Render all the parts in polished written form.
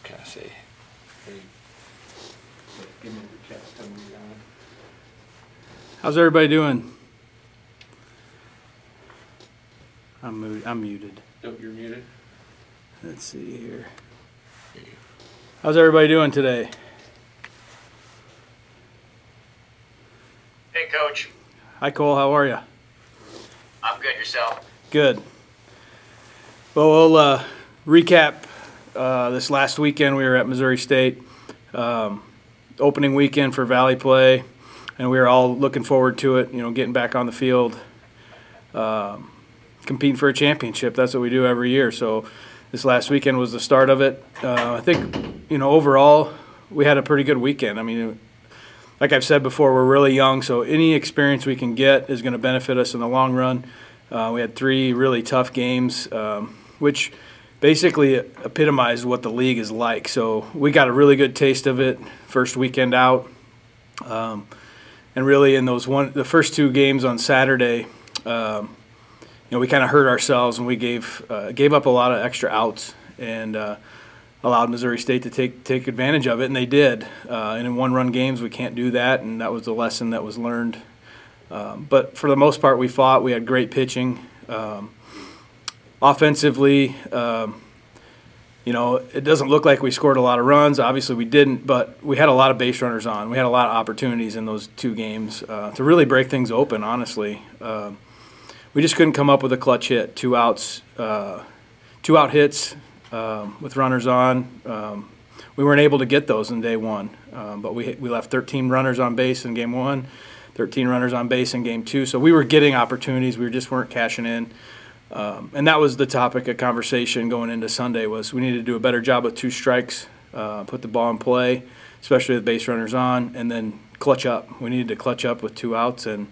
Cassie. How's everybody doing? I'm muted. Nope, you're muted. Let's see here. How's everybody doing today? Hey, Coach. Hi, Cole. How are you? I'm good. Yourself? Good. Well, we'll recap this last weekend. We were at Missouri State, opening weekend for Valley Play, and we were all looking forward to it. You know, getting back on the field, competing for a championship. That's what we do every year. So this last weekend was the start of it. I think, you know, overall we had a pretty good weekend. I mean, like I've said before, we're really young, so any experience we can get is going to benefit us in the long run. We had 3 really tough games, which basically epitomized what the league is like. So we got a really good taste of it first weekend out. And really in the first 2 games on Saturday, you know, we kind of hurt ourselves, and we gave up a lot of extra outs and allowed Missouri State to take advantage of it, and they did. And in one-run games, we can't do that, and that was the lesson that was learned. But for the most part, we fought. We had great pitching. Offensively, you know, it doesn't look like we scored a lot of runs. Obviously, we didn't, but we had a lot of base runners on. We had a lot of opportunities in those 2 games to really break things open, honestly. We just couldn't come up with a clutch hit. 2 outs, 2-out hits with runners on. We weren't able to get those in day 1, but we left 13 runners on base in game 1, 13 runners on base in game 2. So we were getting opportunities. We just weren't cashing in. And that was the topic of conversation going into Sunday, was we needed to do a better job with 2 strikes, put the ball in play, especially with base runners on, and then clutch up. We needed to clutch up with 2 outs, and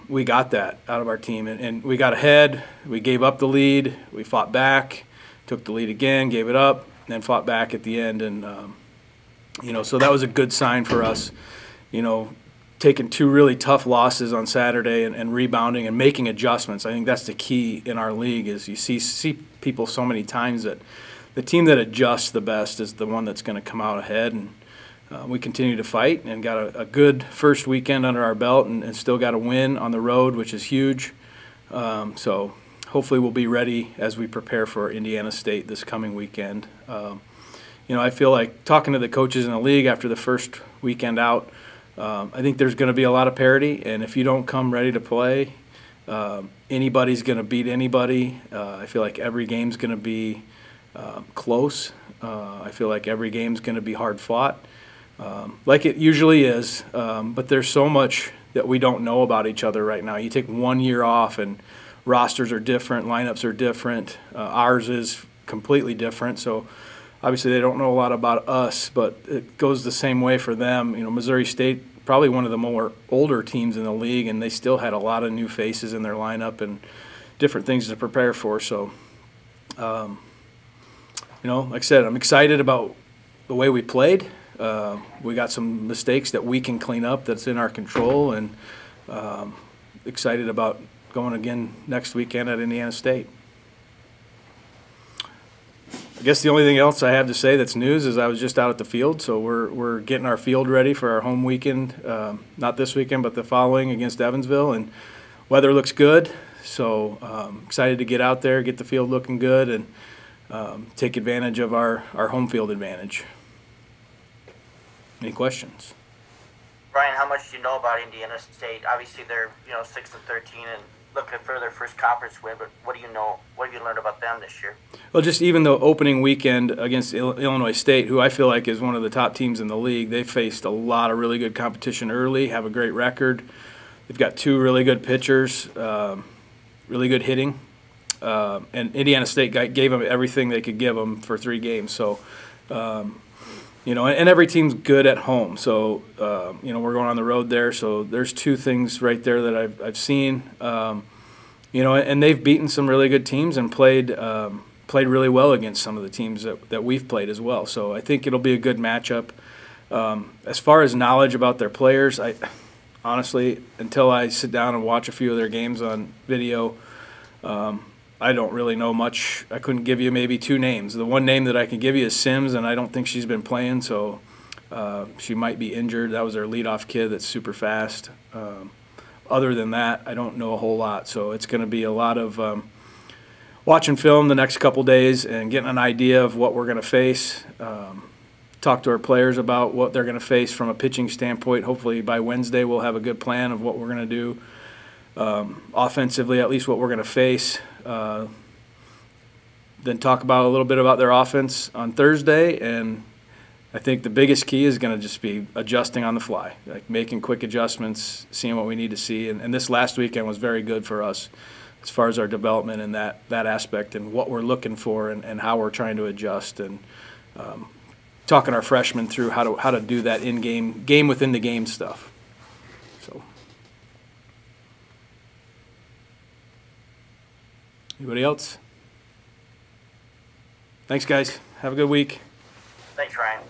we got that out of our team. And we got ahead. We gave up the lead. We fought back, took the lead again, gave it up, and then fought back at the end. And, you know, so that was a good sign for us, you know, taking 2 really tough losses on Saturday and rebounding and making adjustments. I think that's the key in our league, is you see people so many times that the team that adjusts the best is the one that's going to come out ahead. And we continue to fight and got a good first weekend under our belt, and still got a win on the road, which is huge. So hopefully we'll be ready as we prepare for Indiana State this coming weekend. You know, I feel like talking to the coaches in the league after the first weekend out, I think there's going to be a lot of parity, and if you don't come ready to play, anybody's going to beat anybody. I feel like every game's going to be close. I feel like every game's going to be hard fought, like it usually is. But there's so much that we don't know about each other right now. You take 1 year off, and rosters are different, lineups are different. Ours is completely different. So obviously they don't know a lot about us, but it goes the same way for them. You know, Missouri State, probably one of the more older teams in the league, and they still had a lot of new faces in their lineup and different things to prepare for. So, you know, like I said, I'm excited about the way we played. We got some mistakes that we can clean up that's in our control, and excited about going again next weekend at Indiana State. I guess the only thing else I have to say that's news is I was just out at the field, so we're getting our field ready for our home weekend, not this weekend but the following against Evansville, and weather looks good, so excited to get out there, get the field looking good, and take advantage of our home field advantage. Any questions? Brian, how much do you know about Indiana State? Obviously they're 6-13 and looking for their first conference win, but what do you know? What have you learned about them this year? Well, just even the opening weekend against Illinois State, who I feel like is one of the top teams in the league, they faced a lot of really good competition early, have a great record. They've got 2 really good pitchers, really good hitting, and Indiana State gave them everything they could give them for 3 games. So, you know, and every team's good at home. So, you know, we're going on the road there. So there's 2 things right there that I've seen. You know, and they've beaten some really good teams and played really well against some of the teams that we've played as well. So I think it'll be a good matchup. As far as knowledge about their players, I honestly, until I sit down and watch a few of their games on video, I don't really know much. I couldn't give you maybe 2 names. The one name that I can give you is Sims, and I don't think she's been playing, so she might be injured. That was our leadoff kid that's super fast. Other than that, I don't know a whole lot. So it's going to be a lot of watching film the next couple days and getting an idea of what we're going to face. Talk to our players about what they're going to face from a pitching standpoint. Hopefully by Wednesday we'll have a good plan of what we're going to do. Offensively, at least what we're going to face. Then talk about a little bit about their offense on Thursday, and I think the biggest key is going to just be adjusting on the fly, like making quick adjustments, seeing what we need to see. And this last weekend was very good for us as far as our development in that aspect and what we're looking for and how we're trying to adjust, and talking our freshmen through how to do that game within the game stuff. So, anybody else? Thanks, guys. Have a good week. Thanks, Ryan.